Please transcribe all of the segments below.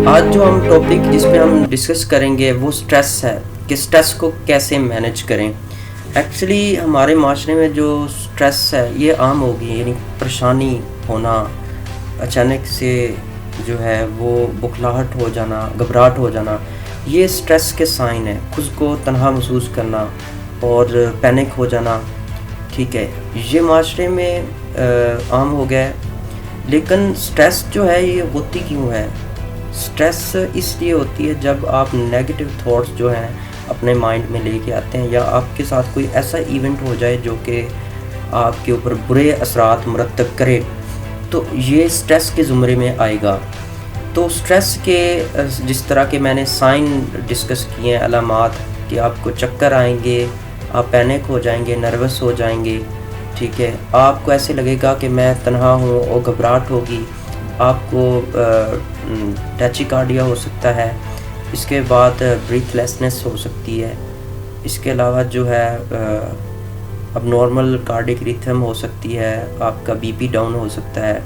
آج جو ہم ٹاپک جس پہ ہم ڈسکس کریں گے وہ سٹریس ہے کہ سٹریس کو کیسے مینیج کریں. ایکچولی ہمارے معاشرے میں جو سٹریس ہے یہ عام ہو گئی، یعنی پریشانی ہونا، اچانک سے جو ہے وہ بخلاہٹ ہو جانا، گھبراہٹ ہو جانا، یہ سٹریس کے سائن ہے. خود کو تنہا محسوس کرنا اور پینک ہو جانا، ٹھیک ہے، یہ معاشرے میں عام ہو گیا ہے. لیکن سٹریس جو ہے یہ ہوتی کیوں ہے؟ سٹریس اس لیے ہوتی ہے جب آپ نیگیٹو تھاٹس جو ہیں اپنے مائنڈ میں لے کے آتے ہیں، یا آپ کے ساتھ کوئی ایسا ایونٹ ہو جائے جو کہ آپ کے اوپر برے اثرات مرتب کرے، تو یہ سٹریس کے زمرے میں آئے گا. تو سٹریس کے جس طرح کے میں نے سائن ڈسکس کیے ہیں، علامات، کہ آپ کو چکر آئیں گے، آپ پینک ہو جائیں گے، نروس ہو جائیں گے، ٹھیک ہے، آپ کو ایسے لگے گا کہ میں تنہا ہوں اور گھبراہٹ ہوگی، آپ کو ٹیچی کارڈیا ہو سکتا ہے، اس کے بعد بریتھ لیسنس ہو سکتی ہے، اس کے علاوہ جو ہے اب نارمل کارڈک ریتھم ہو سکتی ہے، آپ کا بی پی ڈاؤن ہو سکتا ہے،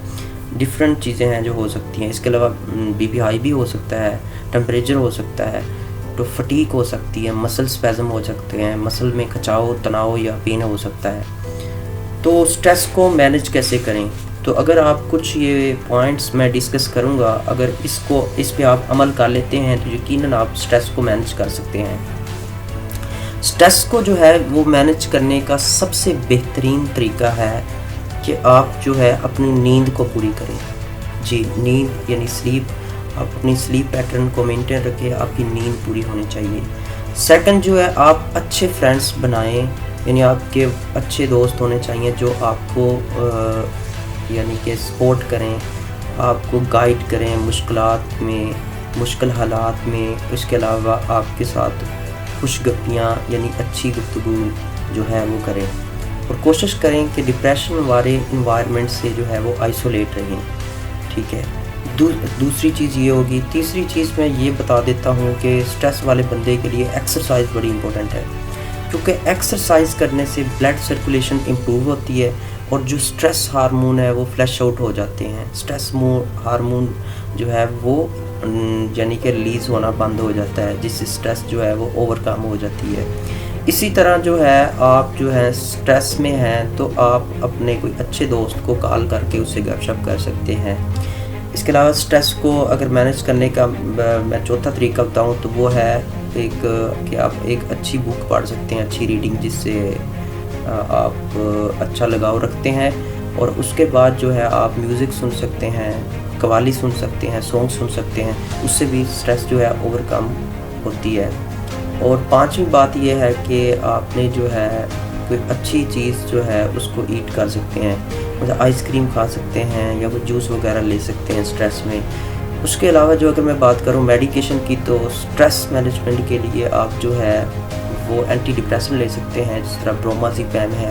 ڈفرینٹ چیزیں ہیں جو ہو سکتی ہیں. اس کے علاوہ بی پی ہائی بھی ہو سکتا ہے، ٹمپریچر ہو سکتا ہے، تو فٹیک ہو سکتی ہے، مسل سپیزم ہو سکتے ہیں، مسل میں کھچاؤ، تناؤ یا پین ہو سکتا ہے. تو سٹریس کو مینیج کیسے کریں؟ تو اگر آپ کچھ یہ پوائنٹس میں ڈسکس کروں گا، اگر اس پہ آپ عمل کر لیتے ہیں تو یقیناً آپ سٹریس کو مینیج کر سکتے ہیں. سٹریس کو جو ہے وہ مینیج کرنے کا سب سے بہترین طریقہ ہے کہ آپ جو ہے اپنی نیند کو پوری کریں. جی، نیند یعنی سلیپ، آپ اپنی سلیپ پیٹرن کو مینٹین رکھیں، آپ کی نیند پوری ہونی چاہیے. سیکنڈ جو ہے آپ اچھے فرینڈس بنائیں، یعنی آپ کے اچھے دوست ہونے چاہیے جو آپ کو یعنی کہ سپورٹ کریں، آپ کو گائیڈ کریں مشکلات میں، مشکل حالات میں. اس کے علاوہ آپ کے ساتھ خوش گپیاں یعنی اچھی گفتگو جو ہے وہ کریں، اور کوشش کریں کہ ڈپریشن والے انوائرمنٹ سے جو ہے وہ آئسولیٹ رہیں، ٹھیک ہے. دوسری چیز یہ ہوگی. تیسری چیز میں یہ بتا دیتا ہوں کہ سٹریس والے بندے کے لیے ایکسرسائز بڑی امپورٹنٹ ہے، کیونکہ ایکسرسائز کرنے سے بلڈ سرکولیشن امپروو ہوتی ہے اور جو سٹریس ہارمون ہے وہ فلیش آؤٹ ہو جاتے ہیں. سٹریس ہارمون جو ہے وہ یعنی کہ ریلیز ہونا بند ہو جاتا ہے، جس سے سٹریس جو ہے وہ اوور کم ہو جاتی ہے. اسی طرح جو ہے آپ جو ہے سٹریس میں ہیں تو آپ اپنے کوئی اچھے دوست کو کال کر کے اس سے گپ شپ کر سکتے ہیں. اس کے علاوہ سٹریس کو اگر مینیج کرنے کا میں چوتھا طریقہ بتاؤں تو وہ ہے کہ آپ ایک اچھی بک پڑھ سکتے ہیں، اچھی ریڈنگ، جس سے آپ اچھا لگاؤ رکھتے ہیں. اور اس کے بعد جو ہے آپ میوزک سن سکتے ہیں، قوالی سن سکتے ہیں، سانگ سن سکتے ہیں، اس سے بھی سٹریس جو ہے اوور کم ہوتی ہے. اور پانچویں بات یہ ہے کہ آپ نے جو ہے کوئی اچھی چیز جو ہے اس کو ایٹ کر سکتے ہیں، مطلب آئس کریم کھا سکتے ہیں یا کوئی جوس وغیرہ لے سکتے ہیں سٹریس میں. اس کے علاوہ جو اگر میں بات کروں میڈیکیشن کی، تو سٹریس مینجمنٹ کے لیے آپ جو ہے وہ اینٹی ڈپریسن لے سکتے ہیں، جس طرح برومازیپام ہے،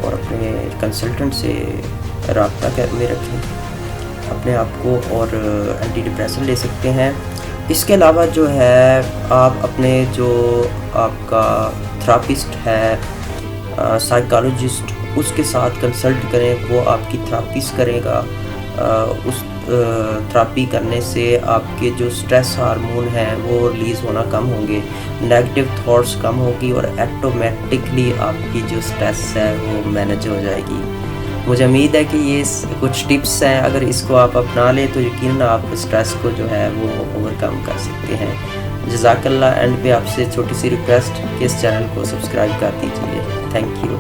اور اپنے کنسلٹنٹ سے رابطہ میں رکھیں اپنے آپ کو، اور اینٹی ڈپریسن لے سکتے ہیں. اس کے علاوہ جو ہے آپ اپنے جو آپ کا تھراپسٹ ہے، سائیکالوجسٹ، اس کے ساتھ کنسلٹ کریں، وہ آپ کی تھراپیز کرے گا. اس تھراپی کرنے سے آپ کے جو سٹریس ہارمون ہیں وہ ریلیز ہونا کم ہوں گے، نیگیٹو تھاٹس کم ہوگی، اور ایٹومیٹکلی آپ کی جو سٹریس ہے وہ مینیج ہو جائے گی. مجھے امید ہے کہ یہ کچھ ٹپس ہیں، اگر اس کو آپ اپنا لیں تو یقیناً آپ سٹریس کو جو ہے وہ اوور کم کر سکتے ہیں. جزاک اللہ. اینڈ پہ آپ سے چھوٹی سی ریکویسٹ کہ اس چینل کو سبسکرائب کر دیجیے. Thank you.